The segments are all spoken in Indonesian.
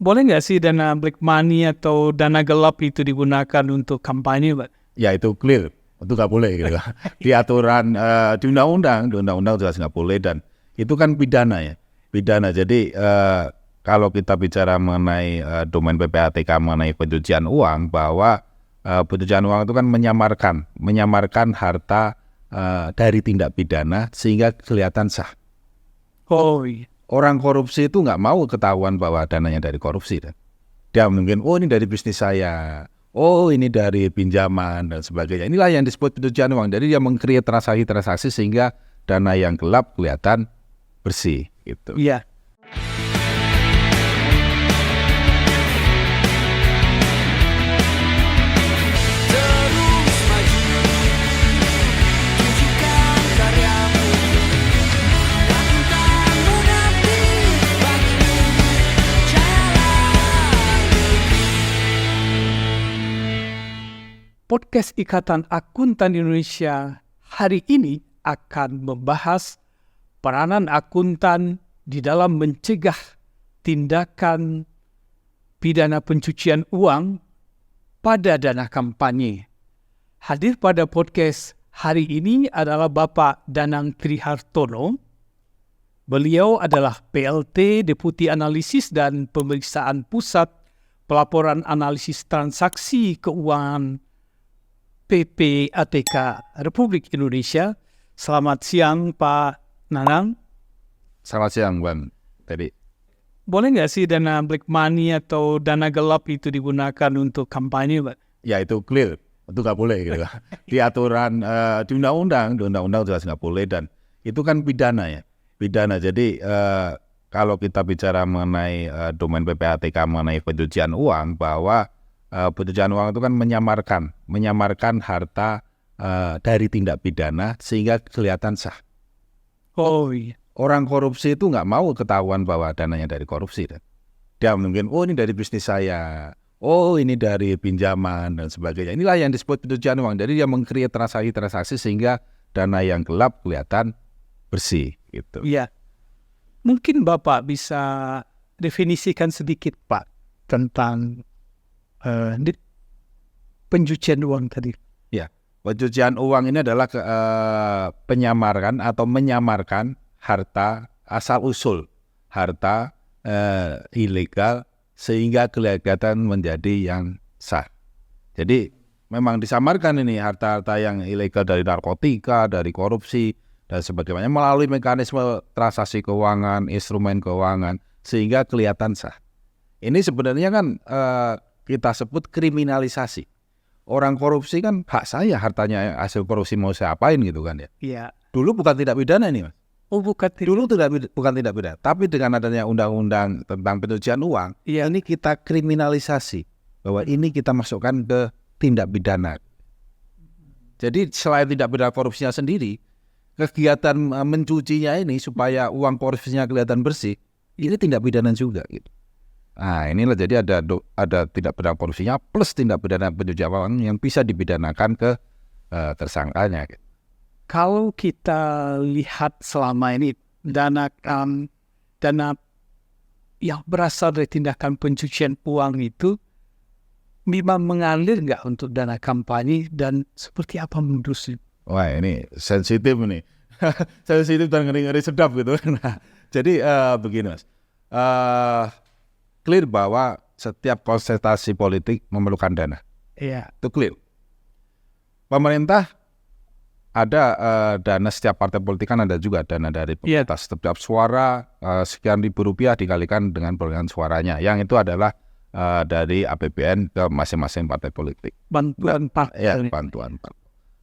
Boleh nggak sih dana black money atau dana gelap itu digunakan untuk kampanye, Pak? Ya itu clear, itu nggak boleh gitu. Di aturan di undang-undang jelas nggak boleh, dan itu kan pidana ya, pidana. Jadi kalau kita bicara mengenai domain PPATK mengenai pencucian uang, bahwa pencucian uang itu kan menyamarkan harta dari tindak pidana sehingga kelihatan sah. Oh iya. Orang korupsi itu nggak mau ketahuan bahwa dananya dari korupsi. Dia mungkin, oh ini dari bisnis saya, oh ini dari pinjaman dan sebagainya. Inilah yang disebut pencucian uang. Jadi dia meng-create transaksi sehingga dana yang gelap kelihatan bersih gitu. Iya. Podcast Ikatan Akuntan Indonesia hari ini akan membahas peranan akuntan di dalam mencegah tindakan pidana pencucian uang pada dana kampanye. Hadir pada podcast hari ini adalah Bapak Danang Trihartono. Beliau adalah PLT Deputi Analisis dan Pemeriksaan Pusat Pelaporan Analisis Transaksi Keuangan PPATK Republik Indonesia. Selamat siang Pak Nanang. Selamat siang Bang. Tadi boleh nggak sih dana black money atau dana gelap itu digunakan untuk kampanye, Pak? Ya itu clear, itu nggak boleh gitu. Di aturan di undang-undang jelas nggak boleh, dan itu kan pidana ya, pidana. Jadi kalau kita bicara mengenai domain PPATK mengenai pencucian uang, bahwa pencucian uang itu kan menyamarkan harta dari tindak pidana sehingga kelihatan sah. Oh iya. Orang korupsi itu nggak mau ketahuan bahwa dananya dari korupsi. Dia mungkin, oh ini dari bisnis saya, oh ini dari pinjaman dan sebagainya. Inilah yang disebut pencucian uang. Jadi dia meng-create transaksi sehingga dana yang gelap kelihatan bersih gitu. Iya. Mungkin Bapak bisa definisikan sedikit Pak tentang pencucian uang tadi. Ya, pencucian uang ini adalah penyamarkan atau menyamarkan harta asal-usul, harta ilegal sehingga kelihatan menjadi yang sah. Jadi memang disamarkan ini harta-harta yang ilegal dari narkotika, dari korupsi dan sebagainya melalui mekanisme transaksi keuangan, instrumen keuangan sehingga kelihatan sah. Ini sebenarnya kan kita sebut kriminalisasi. Orang korupsi kan hak saya, hartanya hasil korupsi mau saya apain gitu kan ya. Iya. Dulu bukan tindak pidana ini Mas. Oh bukan. Dulu bukan tindak pidana, tapi dengan adanya undang-undang tentang pencucian uang, Iya. ini kita kriminalisasi bahwa ini kita masukkan ke tindak pidana. Jadi selain tindak pidana korupsinya sendiri, kegiatan mencucinya ini supaya uang korupsinya kelihatan bersih, ini tindak pidana juga gitu. Nah inilah jadi ada tindak pidana korupsinya plus tindak pidana pencucian uang yang bisa dipidanakan ke tersangkanya gitu. Kalau kita lihat selama ini dana yang berasal dari tindakan pencucian uang itu memang mengalir nggak untuk dana kampanye dan seperti apa menurut? Wah ini sensitif nih, sensitif dan ngeri-ngeri sedap gitu. Nah, jadi begini Mas, clear bahwa setiap konsentrasi politik memerlukan dana. Iya. Itu clear. Pemerintah ada dana, setiap partai politik kan ada juga dana dari pemerintah. Setiap suara sekian ribu rupiah dikalikan dengan perolehan suaranya. Yang itu adalah dari APBN ke masing-masing partai politik. Bantuan partai. Ya, bantuan.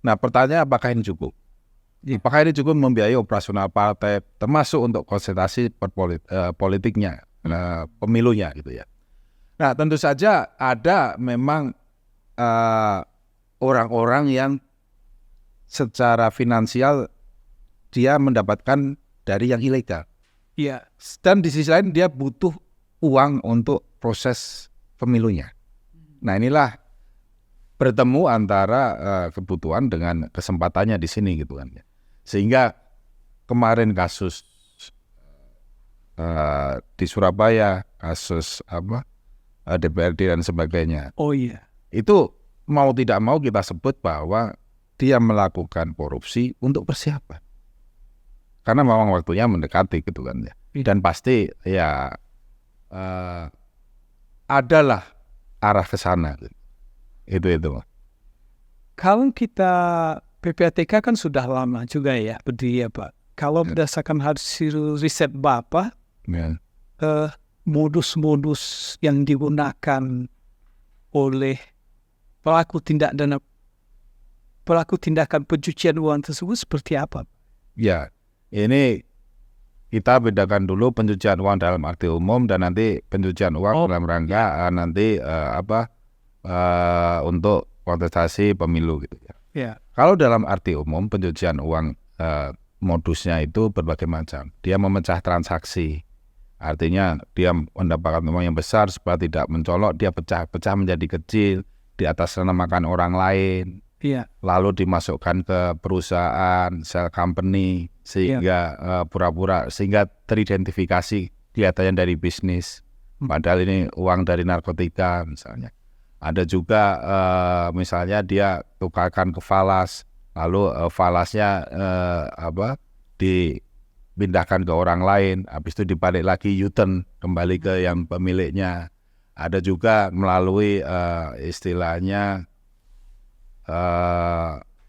Nah pertanyaan apakah ini cukup? Apakah ini cukup membiayai operasional partai termasuk untuk konsentrasi politiknya, pemilunya gitu ya. Nah tentu saja ada memang orang-orang yang secara finansial dia mendapatkan dari yang ilegal. Iya. Dan di sisi lain dia butuh uang untuk proses pemilunya. Nah inilah bertemu antara kebutuhan dengan kesempatannya di sini gitu kan. Sehingga kemarin kasus di Surabaya, kasus DPRD dan sebagainya. Oh iya. Itu mau tidak mau kita sebut bahwa dia melakukan korupsi untuk persiapan. Karena memang waktunya mendekati gitu kan ya. Dan pasti ya adalah arah ke sana. Itu. Kalau kita PPATK kan sudah lama juga ya berdiri ya Pak. Kalau berdasarkan hasil riset Bapak, Ya. modus-modus yang digunakan oleh pelaku tindakan pencucian uang tersebut seperti apa? Ya, ini kita bedakan dulu pencucian uang dalam arti umum dan nanti pencucian uang dalam rangka nanti untuk kontestasi pemilu gitu ya. Ya. Kalau dalam arti umum pencucian uang modusnya itu berbagai macam. Dia memecah transaksi. Artinya dia mendapatkan uang yang besar supaya tidak mencolok, dia pecah-pecah menjadi kecil, diatasnamakan orang lain, lalu dimasukkan ke perusahaan, shell company, sehingga pura-pura, sehingga teridentifikasi kelihatannya dari bisnis, padahal ini uang dari narkotika misalnya. Ada juga misalnya dia tukarkan ke falas, lalu falasnya dipindahkan ke orang lain, habis itu dibalik lagi U-turn kembali ke yang pemiliknya. Ada juga melalui istilahnya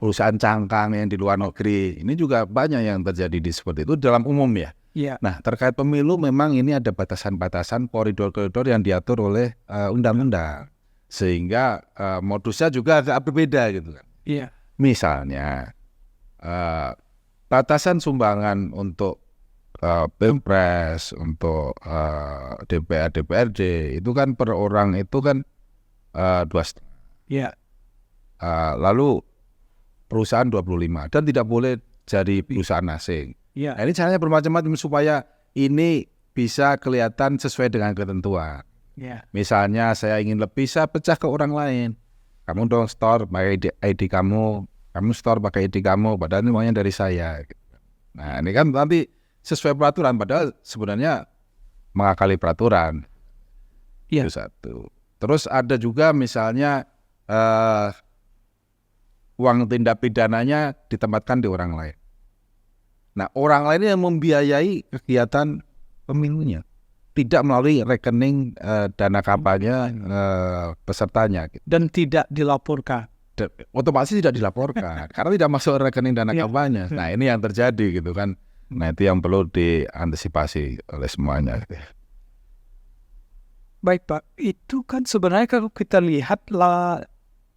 perusahaan cangkang yang di luar negeri. Ini juga banyak yang terjadi di seperti itu dalam umum ya. Nah, terkait pemilu memang ini ada batasan-batasan koridor-koridor yang diatur oleh undang-undang, sehingga modusnya juga agak berbeda gitu kan. Misalnya batasan sumbangan untuk Pilpres, untuk DPR, DPRD itu kan per orang itu kan 2,5. Lalu perusahaan 25 dan tidak boleh jadi perusahaan asing. Nah, ini caranya bermacam-macam supaya ini bisa kelihatan sesuai dengan ketentuan. Misalnya saya ingin lebih, saya pecah ke orang lain. Kamu dong store pakai ID kamu store pakai ID kamu, padahal ini uangnya dari saya. Nah, ini kan nanti sesuai peraturan, padahal sebenarnya mengakali peraturan. Itu satu. Terus ada juga misalnya uang tindak pidananya ditempatkan di orang lain. Nah, orang lain yang membiayai kegiatan pemilunya, tidak melalui rekening dana kampanye pesertanya. Dan tidak dilaporkan. Otomatis tidak dilaporkan karena tidak masuk rekening dana kampanye. Nah, ini yang terjadi gitu kan. Nah, itu yang perlu diantisipasi oleh semuanya. Baik Pak, itu kan sebenarnya kalau kita lihat lah,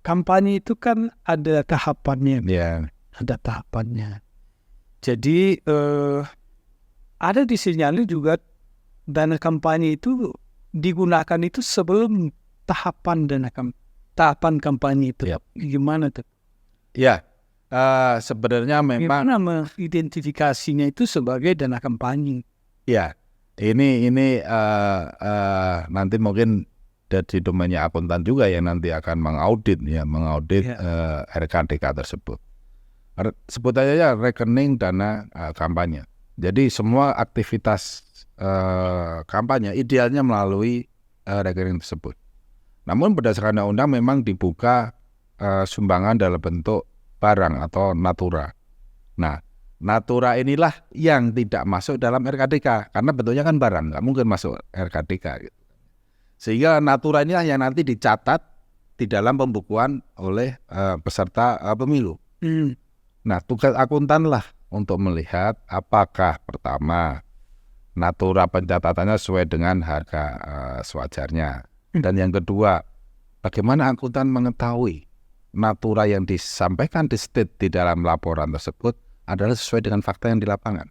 kampanye itu kan ada tahapannya. Ada tahapannya. Jadi ada disinyalir juga dana kampanye itu digunakan itu sebelum tahapan tahapan kampanye itu. Gimana tuh? Sebenarnya memang gimana mengidentifikasinya itu sebagai dana kampanye? Ini nanti mungkin dari domainnya akuntan juga yang nanti akan mengaudit RKDK tersebut. Sebut aja rekening dana kampanye. Jadi semua aktivitas kampanye idealnya melalui rekening tersebut. Namun berdasarkan undang-undang memang dibuka sumbangan dalam bentuk barang atau natura. Nah, natura inilah yang tidak masuk dalam RKDK karena bentuknya kan barang, nggak mungkin masuk RKDK gitu. Sehingga natura inilah yang nanti dicatat di dalam pembukuan oleh peserta pemilu. Nah, tugas akuntan lah untuk melihat apakah pertama natura pencatatannya sesuai dengan harga sewajarnya. Dan yang kedua, bagaimana akuntan mengetahui natura yang disampaikan di state di dalam laporan tersebut adalah sesuai dengan fakta yang di lapangan.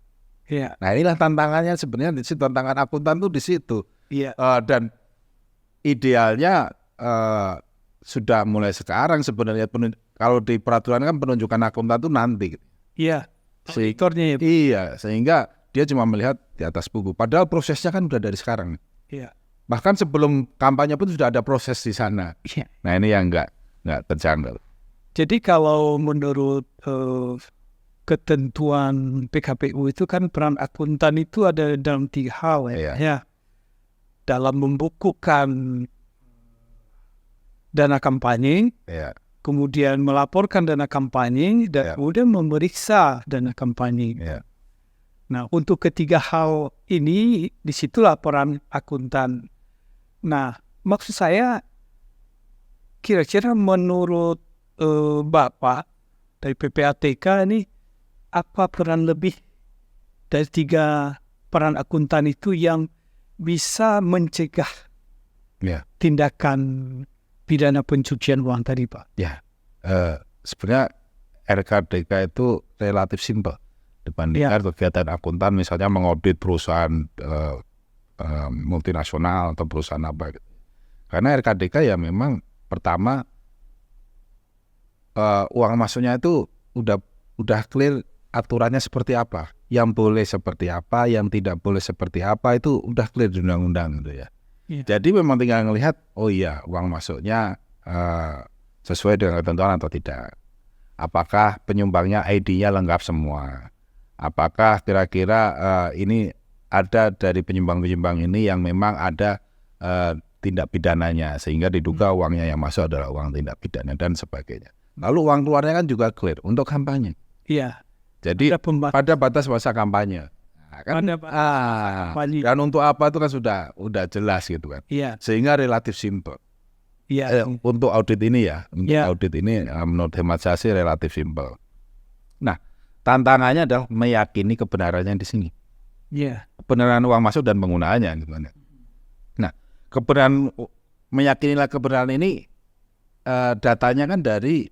Nah, inilah tantangannya sebenarnya di situ, tantangan akuntan tuh di situ. Dan idealnya sudah mulai sekarang sebenarnya, kalau di peraturan kan penunjukan akuntan itu nanti. Sehingga dia cuma melihat di atas buku. Padahal prosesnya kan udah dari sekarang. Bahkan sebelum kampanye pun sudah ada proses di sana. Nah, ini yang nggak terjangkau. Jadi kalau menurut ketentuan PKPU itu kan peran akuntan itu ada dalam 3 hal ya. Dalam membukukan dana kampanye, kemudian melaporkan dana kampanye, dan kemudian memeriksa dana kampanye. Nah, untuk ketiga hal ini, disitulah peran akuntan. Nah, maksud saya, kira-kira menurut Bapak dari PPATK ini, apa peran lebih dari 3 peran akuntan itu yang bisa mencegah tindakan pidana pencucian uang tadi, Pak? Sebenarnya RKDK itu relatif simpel dibandingkan kegiatan akuntan, misalnya mengaudit perusahaan multinasional atau perusahaan apa gitu. Karena RKDK ya memang pertama uang masuknya itu udah clear aturannya seperti apa, yang boleh seperti apa, yang tidak boleh seperti apa, itu udah clear di undang-undang gitu ya. Jadi memang tinggal ngelihat, oh iya uang masuknya sesuai dengan ketentuan atau tidak. Apakah penyumbangnya ID-nya lengkap semua? Apakah kira-kira ini ada dari penyumbang-penyumbang ini yang memang ada tindak pidananya, sehingga diduga uangnya yang masuk adalah uang tindak pidana dan sebagainya. Lalu uang keluarnya kan juga clear untuk kampanye. Jadi pada batas masa kampanye. Dan untuk apa itu kan sudah jelas gitu kan. Sehingga relatif simpel. Untuk audit ini audit ini menurut hemat saya sih relatif simpel. Nah, tantangannya adalah meyakini kebenarannya di sini. Kebenaran uang masuk dan penggunaannya gitu kan. Nah, meyakinilah kebenaran ini datanya kan dari,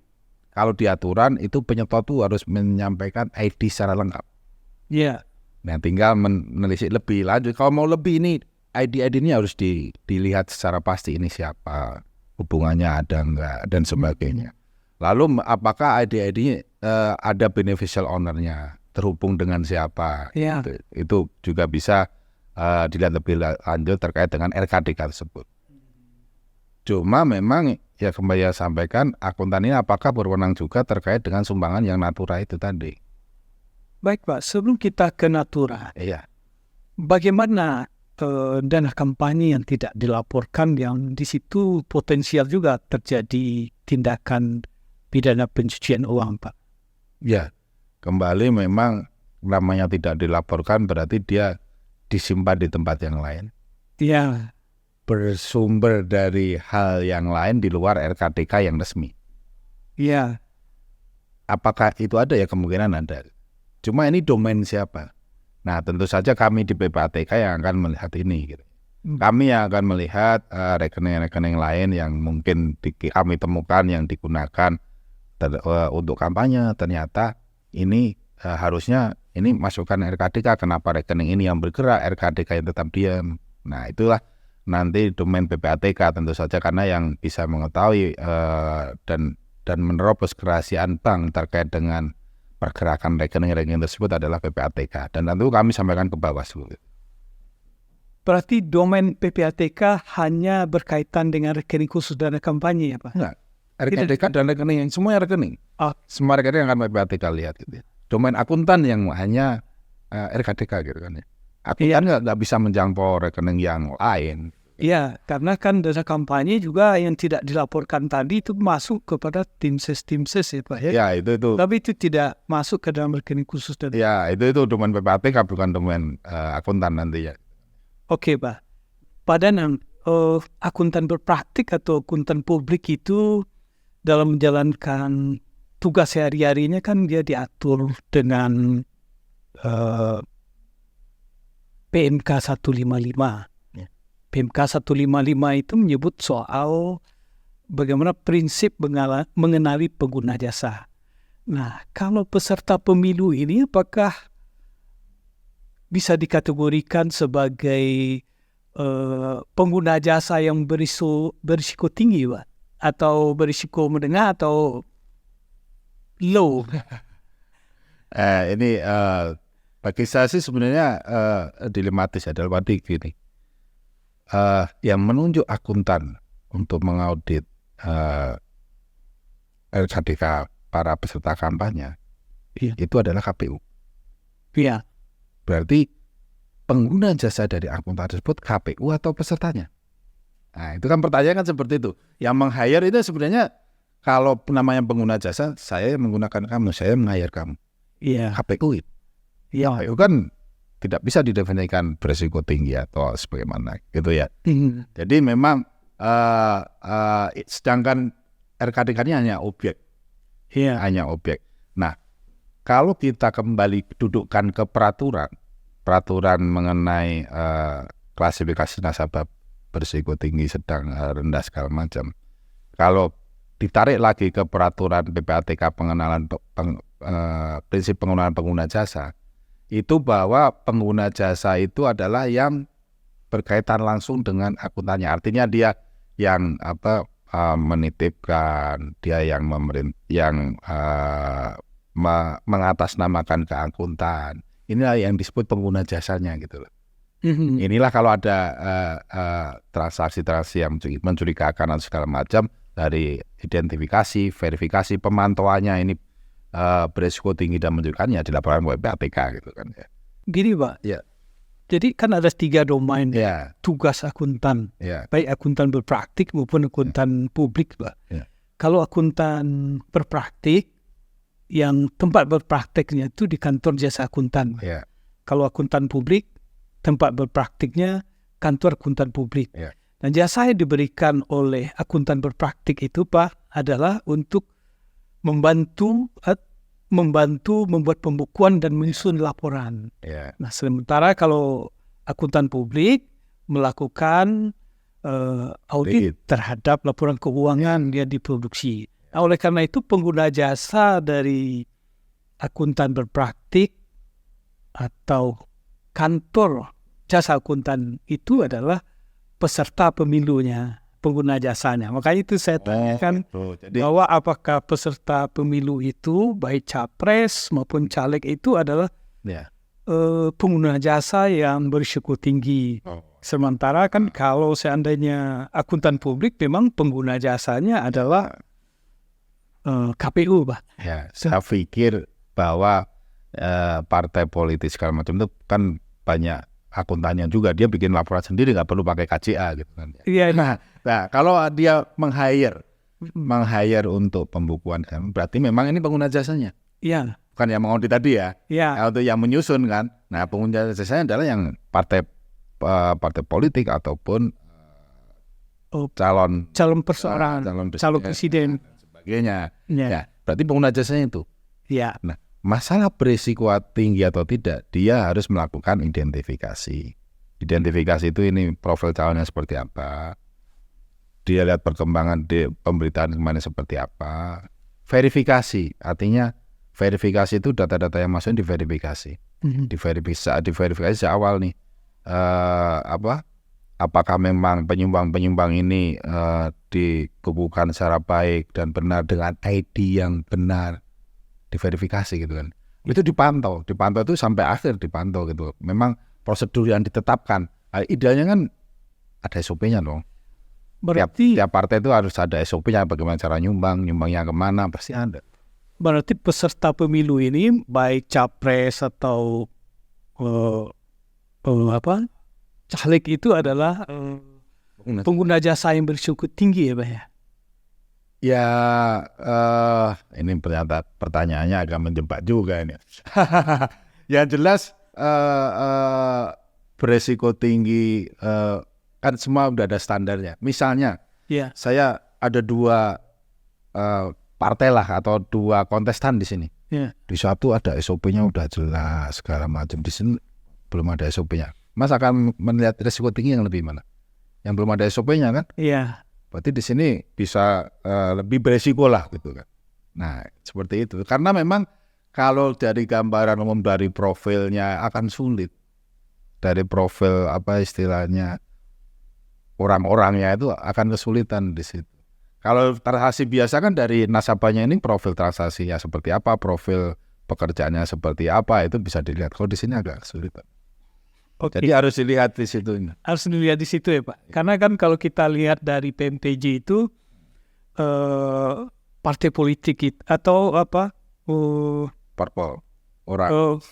kalau di aturan itu penyetor itu harus menyampaikan ID secara lengkap. Nah, tinggal menelisik lebih lanjut. Kalau mau lebih, ini ID ini harus dilihat secara pasti, ini siapa, hubungannya ada enggak, dan sebagainya. Lalu apakah ID ada beneficial owner-nya, terhubung dengan siapa. Itu juga bisa dilihat lebih lanjut terkait dengan RKDK tersebut. Cuma memang ya kembali saya sampaikan, akuntan ini apakah berwenang juga terkait dengan sumbangan yang natura itu tadi. Baik Pak, sebelum kita ke natura, bagaimana dana kampanye yang tidak dilaporkan, yang di situ potensial juga terjadi tindakan pidana pencucian uang, Pak? Kembali memang namanya tidak dilaporkan berarti dia disimpan di tempat yang lain. Bersumber dari hal yang lain di luar RKDK yang resmi. Apakah itu ada? Ya kemungkinan ada. Cuma ini domain siapa? Nah, tentu saja kami di PPATK yang akan melihat ini gitu. Kami yang akan melihat rekening-rekening lain yang mungkin kami temukan yang digunakan untuk kampanye. Ternyata ini harusnya ini masukkan RKDK, kenapa rekening ini yang bergerak, RKDK yang tetap diam. Nah, itulah nanti domain PPATK tentu saja, karena yang bisa mengetahui dan menerobos kerahasiaan bank terkait dengan pergerakan rekening-rekening tersebut adalah PPATK, dan tentu kami sampaikan ke Bawaslu. Berarti domain PPATK hanya berkaitan dengan rekening khusus dana kampanye ya Pak? Enggak, RKDK dan rekening yang semuanya rekening. Semua rekening akan PPATK lihat gitu. Domain akuntan yang hanya RKDK gitu kan ya. Akuntan nggak bisa menjangkau rekening yang lain. Karena kan dana kampanye juga yang tidak dilaporkan tadi itu masuk kepada timses ya Pak ya? Itu. Tapi itu tidak masuk ke dalam rekening khusus dana. Itu domain PPATK, bukan domain akuntan nantinya. Oke Pak. Padahal akuntan berpraktik atau akuntan publik itu dalam menjalankan tugas sehari-harinya kan dia diatur dengan PMK 155. PMK 155 itu menyebut soal bagaimana prinsip mengenali pengguna jasa. Nah, kalau peserta pemilu ini apakah bisa dikategorikan sebagai pengguna jasa yang berisiko tinggi, Pak? Atau berisiko menengah atau low? Ini bagi saya sih sebenarnya dilematis ya, dalam arti gini. Yang menunjuk akuntan untuk mengaudit RKDK para peserta kampanye Iya. itu adalah KPU. Iya. Berarti pengguna jasa dari akuntan tersebut KPU atau pesertanya? Nah, itu kan pertanyaan kan seperti itu. Yang meng-hire itu sebenarnya kalau namanya pengguna jasa, saya menggunakan kamu, saya meng-hire kamu. Iya. KPU itu. Iya. KPU kan tidak bisa didefinisikan berisiko tinggi atau sebagaimana gitu ya. Jadi memang sedangkan RKDK ini hanya objek. Iya. Hanya objek. Nah, kalau kita kembali dudukkan ke peraturan mengenai klasifikasi nasabah berisiko tinggi, sedang, rendah segala macam. Kalau ditarik lagi ke peraturan PPATK pengenalan prinsip pengenalan pengguna jasa, itu bahwa pengguna jasa itu adalah yang berkaitan langsung dengan akuntannya. Artinya dia yang menitipkan, dia yang mengatasnamakan ke akuntan. Inilah yang disebut pengguna jasanya gitu loh. Inilah kalau ada transaksi-transaksi yang mencurigakan atau segala macam, dari identifikasi, verifikasi, pemantauannya ini berisiko tinggi dan mencurigakan, ya dilaporkan ke PPATK gitu kan ya. Gini Pak, Ya. Jadi kan ada 3 domain Ya. tugas akuntan, Ya. baik akuntan berpraktik maupun akuntan publik Pak. Ya. Kalau akuntan berpraktik, yang tempat berpraktiknya itu di kantor jasa akuntan. Ya. Kalau akuntan publik, tempat berpraktiknya kantor akuntan publik. Ya. Dan jasa yang diberikan oleh akuntan berpraktik itu Pak adalah untuk membantu membuat pembukuan dan menyusun laporan. Ya. Nah, sementara kalau akuntan publik melakukan audit terhadap laporan keuangan yang diproduksi. Nah, oleh karena itu pengguna jasa dari akuntan berpraktik atau kantor jasa akuntan itu adalah peserta pemilunya, pengguna jasanya. Makanya itu saya tanyakan bahwa apakah peserta pemilu itu baik capres maupun caleg itu adalah pengguna jasa yang berisiko tinggi. Sementara kan kalau seandainya akuntan publik memang pengguna jasanya adalah KPU, Pak. Ya, saya pikir bahwa partai politik segala macam itu kan banyak akuntannya juga, dia bikin laporan sendiri, nggak perlu pakai KCA gitu kan. Iya. Nah, kalau dia meng-hire untuk pembukuan, berarti memang ini pengguna jasanya. Iya. Bukan yang mengaudit tadi ya. Iya. Untuk yang menyusun kan. Nah, pengguna jasanya adalah yang partai politik ataupun calon perseorangan, calon presiden, sebagainya. Ya. Ya, berarti pengguna jasanya itu. Ya. Nah, masalah berisiko tinggi atau tidak, dia harus melakukan identifikasi. Identifikasi itu ini profil calonnya seperti apa, dia lihat perkembangan di pemberitaan kemarin seperti apa. Verifikasi, artinya verifikasi itu data-data yang masuk diverifikasi. Diverifikasi sejak awal nih, apakah memang penyumbang ini dikumpulkan secara baik dan benar dengan ID yang benar, diverifikasi gitu kan. Itu dipantau itu sampai akhir dipantau gitu. Memang prosedur yang ditetapkan. Idealnya kan ada SOP-nya dong. Berarti tiap partai itu harus ada SOP-nya, bagaimana cara nyumbangnya kemana, pasti ada. Berarti peserta pemilu ini baik capres atau caleg itu adalah pengguna jasa yang berisiko tinggi ya Pak ya? Ya, ini pertanyaannya agak menjebak juga ini. Yang jelas berisiko tinggi kan semua udah ada standarnya. Misalnya, saya ada 2 partai lah atau 2 kontestan di sini. Di satu ada SOP-nya udah jelas segala macam. Di sini belum ada SOP-nya. Mas akan melihat risiko tinggi yang lebih mana? Yang belum ada SOP-nya kan? Iya. Berarti di sini bisa lebih beresiko lah gitu kan. Nah, seperti itu. Karena memang kalau dari gambaran umum dari profilnya akan sulit. Dari profil istilahnya orang-orangnya itu akan kesulitan di situ. Kalau transaksi biasa kan dari nasabahnya ini profil transaksinya seperti apa, profil pekerjaannya seperti apa, itu bisa dilihat. Kalau di sini agak kesulitan. Jadi harus dilihat di situ. Harus dilihat di situ ya Pak. Karena kan kalau kita lihat dari PMPJ itu partai politik atau parpol, orang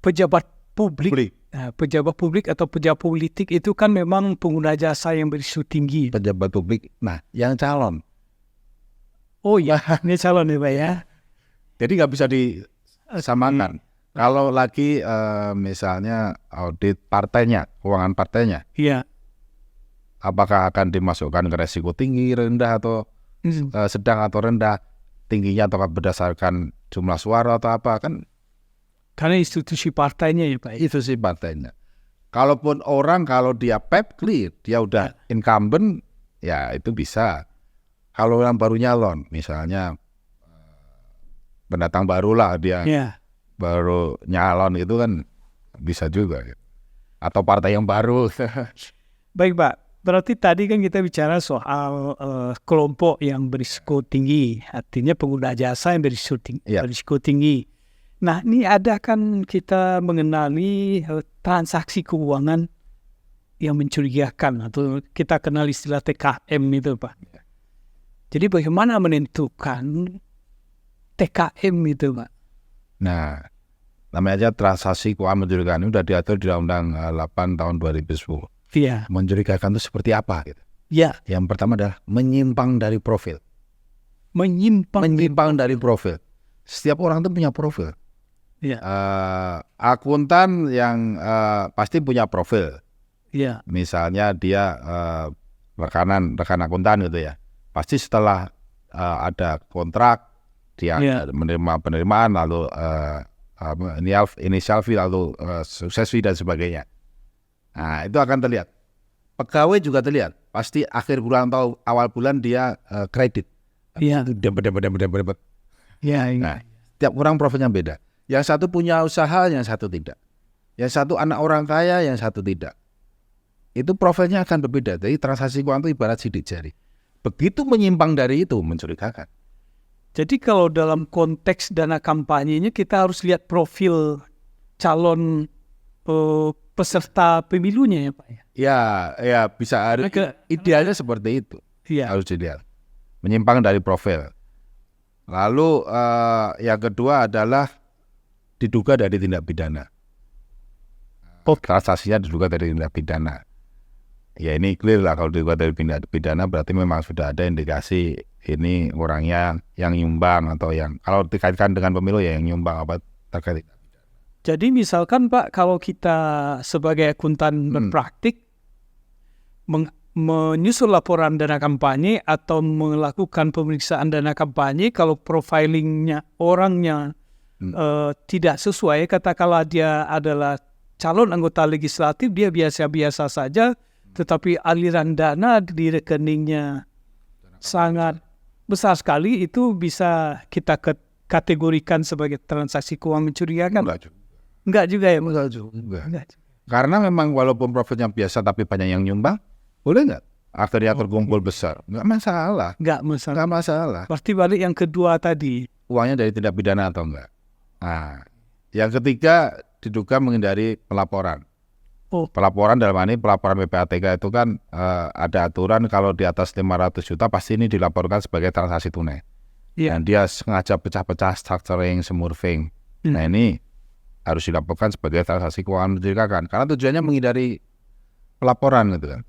pejabat publik. Nah, pejabat publik atau pejabat politik itu kan memang pengguna jasa yang berisiko tinggi. pejabat publik. Nah, yang calon. Oh ya, ini calon ya Pak ya. Jadi nggak bisa disamakan. Kalau lagi misalnya audit partainya, keuangan partainya, Iya. apakah akan dimasukkan ke resiko tinggi, rendah atau sedang atau rendah, tingginya atau berdasarkan jumlah suara atau apa, kan Karena institusi partainya ya Pak. itu sih partainya. Kalaupun orang kalau dia clear, dia udah incumbent, ya itu bisa. Kalau yang baru nyalon, misalnya pendatang baru lah dia baru nyalon, itu kan bisa juga. Atau partai yang baru. Baik Pak, berarti tadi kan kita bicara soal kelompok yang berisiko tinggi, artinya pengguna jasa yang berisiko tinggi. Nah, ini ada kan kita mengenali transaksi keuangan yang mencurigakan atau kita kenal istilah TKM itu Pak. Jadi bagaimana menentukan TKM itu Pak? Nah, namanya aja transaksi keuangan mencurigakan, ini sudah diatur di Undang-Undang 8 tahun 2010. Iya. Mencurigakan itu seperti apa? Gitu. Ya. Yang pertama adalah menyimpang dari profil. Menyimpang dari profil. Setiap orang itu punya profil. Ya. Akuntan yang pasti punya profil. Ya. Misalnya dia rekan akuntan gitu ya. Pasti setelah ada kontrak dia menerima penerimaan, lalu inisial fee, lalu sukses fee dan sebagainya. Nah, itu akan terlihat. Pegawai juga terlihat. Pasti akhir bulan atau awal bulan dia kredit. Iya. Itu dapat. Ya. Nah, tiap orang profilnya beda. Yang satu punya usaha, yang satu tidak. Yang satu anak orang kaya, yang satu tidak. Itu profilnya akan berbeda. Jadi transaksi keuangan itu ibarat sidik jari. Begitu menyimpang dari itu, mencurigakan. Jadi kalau dalam konteks dana kampanyenya kita harus lihat profil calon peserta pemilunya ya Pak ya? Ya bisa. Idealnya seperti itu. Ya. Harus dilihat. Menyimpang dari profil. Lalu yang kedua adalah diduga dari tindak pidana. Transaksinya diduga dari tindak pidana. Ya ini clear lah, kalau diduga dari tindak pidana berarti memang sudah ada indikasi ini orangnya yang nyumbang atau yang, kalau dikaitkan dengan pemilu ya yang nyumbang apa terkait. Jadi misalkan Pak, kalau kita sebagai akuntan berpraktik menyusun laporan dana kampanye atau melakukan pemeriksaan dana kampanye, kalau profilingnya orangnya tidak sesuai, katakanlah dia adalah calon anggota legislatif, dia biasa-biasa saja, tetapi aliran dana di rekeningnya sangat besar sekali, itu bisa kita kategorikan sebagai transaksi keuangan mencurigakan. Enggak juga ya? Enggak juga. Karena memang walaupun profilnya biasa tapi banyak yang nyumbang, boleh nggak? Akhirnya terkumpul besar, nggak masalah. Nggak masalah. Pasti balik yang kedua tadi. Uangnya dari tindak pidana atau enggak? Nah, yang ketiga diduga menghindari pelaporan. Pelaporan dalam ini pelaporan PPATK itu kan ada aturan kalau di atas 500 juta pasti ini dilaporkan sebagai transaksi tunai. Dan dia sengaja pecah-pecah structuring, smurfing. Nah ini harus dilaporkan sebagai transaksi keuangan mencurigakan karena tujuannya menghindari pelaporan gitu kan.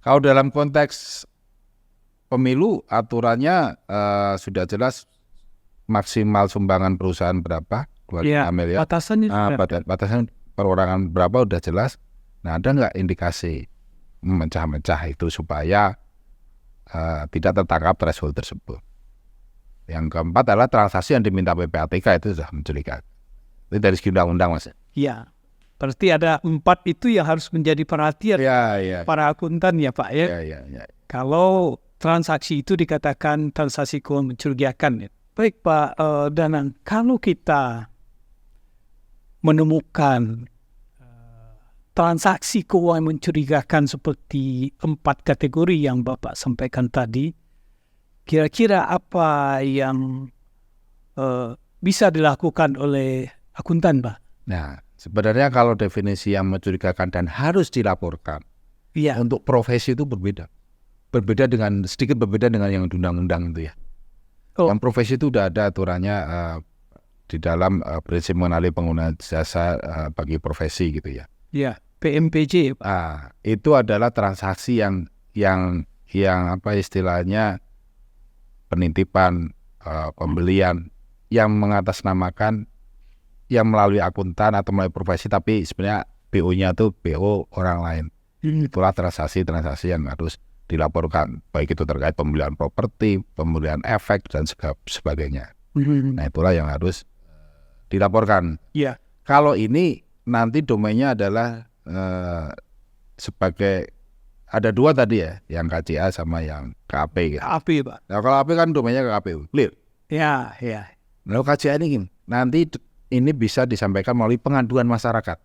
Kalau dalam konteks pemilu aturannya sudah jelas maksimal sumbangan perusahaan berapa, 2 miliar. Batasan perorangan berapa udah jelas. Nah ada nggak indikasi memecah-mecah itu supaya tidak tertangkap threshold tersebut. Yang keempat adalah transaksi yang diminta PPATK itu sudah mencurigakan. Itu dari segi undang-undang Mas. Iya. Berarti ada 4 itu yang harus menjadi perhatian para akuntan ya Pak ya. Kalau transaksi itu dikatakan transaksi keuangan mencurigakan. Baik Pak Danang, kalau kita menemukan transaksi keuangan mencurigakan seperti 4 kategori yang Bapak sampaikan tadi, kira-kira apa yang bisa dilakukan oleh akuntan Pak? Nah, sebenarnya kalau definisi yang mencurigakan dan harus dilaporkan, untuk profesi itu berbeda. Sedikit berbeda dengan yang undang-undang itu ya. Yang profesi itu udah ada aturannya di dalam prinsip mengenali pengguna jasa bagi profesi gitu ya. Ya, PMPJ. Itu adalah transaksi yang apa istilahnya penitipan, pembelian yang mengatasnamakan yang melalui akuntan atau melalui profesi, tapi sebenarnya BO-nya tuh BO orang lain. Itulah transaksi yang harus dilaporkan, baik itu terkait pembelian properti, pembelian efek dan sebagainya. Nah, itulah yang harus dilaporkan. Ya. Kalau ini nanti domainnya adalah sebagai ada dua tadi ya, yang KCA sama yang KAP. Gitu. KAP, Pak. Nah, kalau KAP kan domainnya ke KPU, clear. Ya. Lalu KCA ini gini, nanti ini bisa disampaikan melalui pengaduan masyarakat.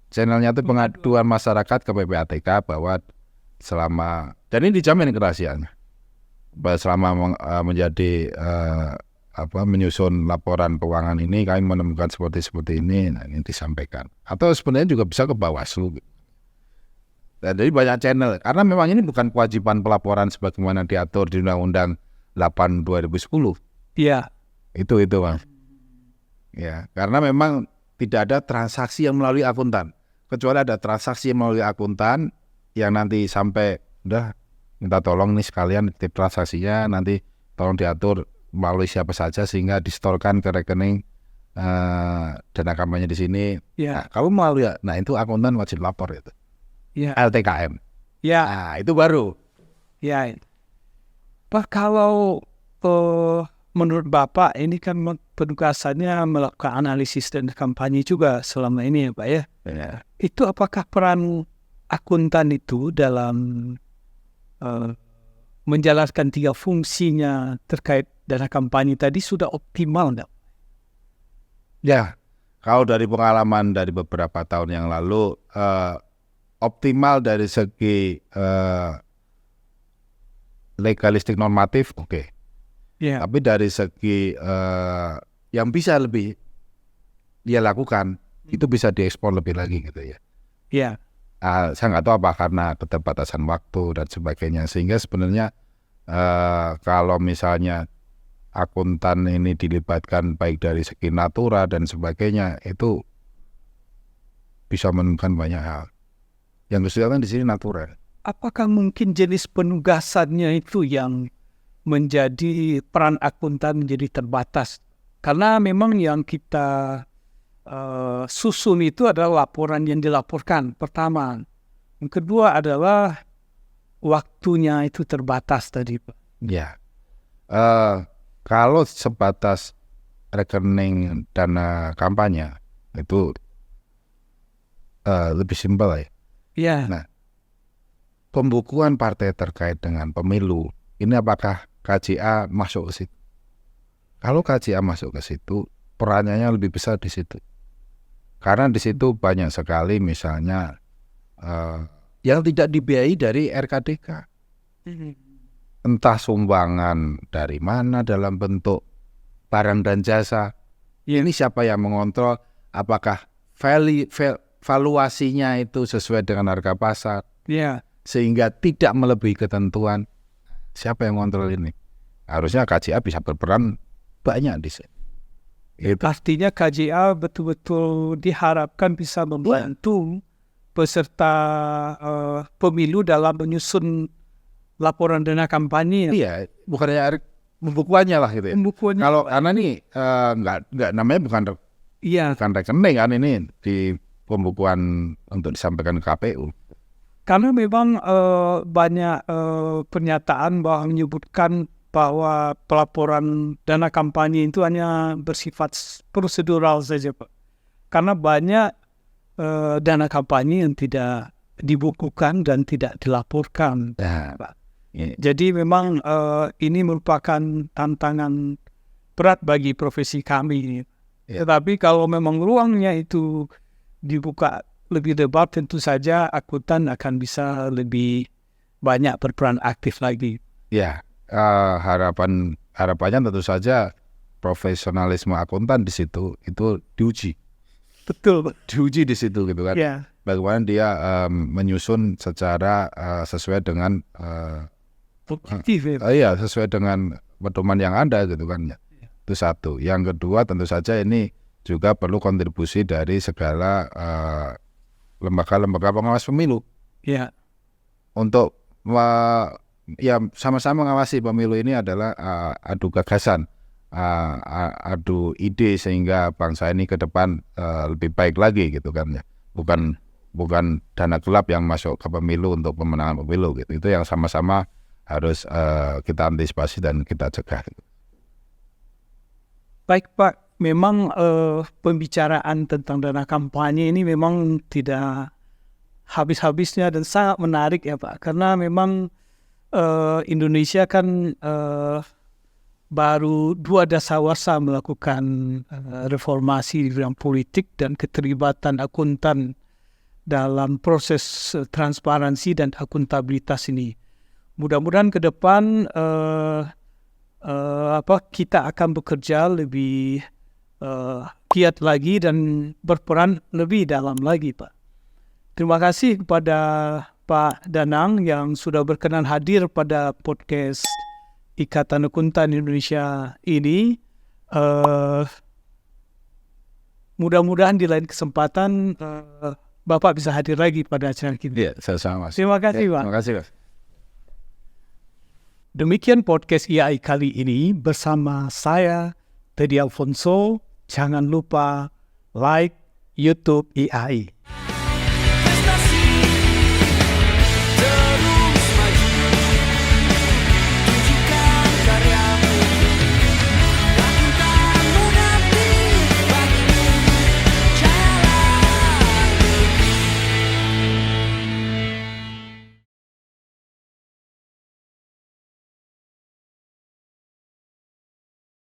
Channelnya itu pengaduan masyarakat ke PPATK bahwa selama, dan ini dijamin kerahasiaannya, selama menjadi menyusun laporan keuangan ini kami menemukan seperti ini, nah ini disampaikan. Atau sebenarnya juga bisa ke Bawaslu. Dan jadi banyak channel, karena memang ini bukan kewajiban pelaporan sebagaimana diatur di Undang-Undang 8 2010. Iya. Itu Bang. Ya, karena memang tidak ada transaksi yang melalui akuntan. Kecuali ada transaksi yang melalui akuntan yang nanti sampai udah minta tolong nih sekalian tip transaksinya, nanti tolong diatur melalui siapa saja sehingga distorkan ke rekening dana kampanye di sini. Ya. Nah, kalau melalui, nah itu akuntan wajib lapor itu. Ya. LTKM. Ya. Nah, itu baru. Ya. Pak, kalau menurut Bapak ini kan penugasannya melakukan analisis dan kampanye juga selama ini ya Pak ya. Ya. Itu apakah peran akuntan itu dalam menjalankan 3 fungsinya terkait dana kampanye tadi sudah optimal enggak? Ya, kalau dari pengalaman dari beberapa tahun yang lalu optimal dari segi legalistik normatif oke. Yeah. Tapi dari segi yang bisa lebih dia lakukan itu bisa diekspor lebih lagi gitu ya. Yeah. Saya nggak tahu apa karena keterbatasan waktu dan sebagainya, sehingga sebenarnya kalau misalnya akuntan ini dilibatkan baik dari segi natura dan sebagainya, itu bisa menemukan banyak hal. Yang kesulitan di sini natura. Apakah mungkin jenis penugasannya itu yang menjadi peran akuntan menjadi terbatas? Karena memang yang kita susun itu adalah laporan yang dilaporkan pertama. Yang kedua adalah waktunya itu terbatas tadi, Pak. Ya, kalau sebatas rekening dana kampanye itu lebih simpel ya. Ya. Nah, pembukuan partai terkait dengan pemilu ini apakah KCA masuk ke situ? Kalau KCA masuk ke situ, perannya lebih besar di situ. Karena di situ banyak sekali misalnya yang tidak dibiayai dari RKDK. Entah sumbangan dari mana dalam bentuk barang dan jasa. Ini siapa yang mengontrol? Apakah valuasinya itu sesuai dengan harga pasar? Sehingga tidak melebihi ketentuan. Siapa yang mengontrol ini? Harusnya KCA bisa berperan banyak di sini. Pastinya KCA betul-betul diharapkan bisa membantu peserta pemilu dalam menyusun laporan dana kampanye. Iya, bukannya pembukuannya lah gitu ya. Pembukuannya. Kalau karena ini nggak namanya bukan rekening kan, ini di pembukuan untuk disampaikan ke KPU. Karena memang banyak pernyataan bahwa menyebutkan bahwa pelaporan dana kampanye itu hanya bersifat prosedural saja, Pak. Karena banyak dana kampanye yang tidak dibukukan dan tidak dilaporkan, Pak. Jadi memang ini merupakan tantangan berat bagi profesi kami. Tetapi kalau memang ruangnya itu dibuka lebih lebar, tentu saja akuntan akan bisa lebih banyak berperan aktif lagi. Ya, harapannya tentu saja profesionalisme akuntan di situ itu diuji. Betul, diuji di situ gitu kan. Yeah. Bagaimana dia menyusun secara sesuai dengan objektif. Iya, sesuai dengan pedoman yang ada gitu kan ya. Itu satu. Yang kedua tentu saja ini juga perlu kontribusi dari segala lembaga-lembaga pengawas pemilu. Ya. Untuk ya sama-sama mengawasi pemilu ini adalah adu gagasan, adu ide sehingga bangsa ini ke depan lebih baik lagi gitu kan ya. Bukan dana gelap yang masuk ke pemilu untuk pemenangan pemilu gitu. Itu yang sama-sama harus kita antisipasi dan kita cegah. Baik Pak, memang pembicaraan tentang dana kampanye ini memang tidak habis-habisnya dan sangat menarik ya Pak, karena memang Indonesia kan baru 2 dasawarsa melakukan reformasi di bidang politik dan keterlibatan akuntan dalam proses transparansi dan akuntabilitas ini. Mudah-mudahan ke depan kita akan bekerja lebih giat lagi dan berperan lebih dalam lagi Pak. Terima kasih kepada Pak Danang yang sudah berkenan hadir pada podcast Ikatan Akuntan Indonesia ini. Mudah-mudahan di lain kesempatan Bapak bisa hadir lagi pada acara kita. Iya, sama-sama. Terima kasih Pak. Terima kasih Mas. Demikian podcast IAI kali ini bersama saya, Teddy Alfonso. Jangan lupa like YouTube IAI.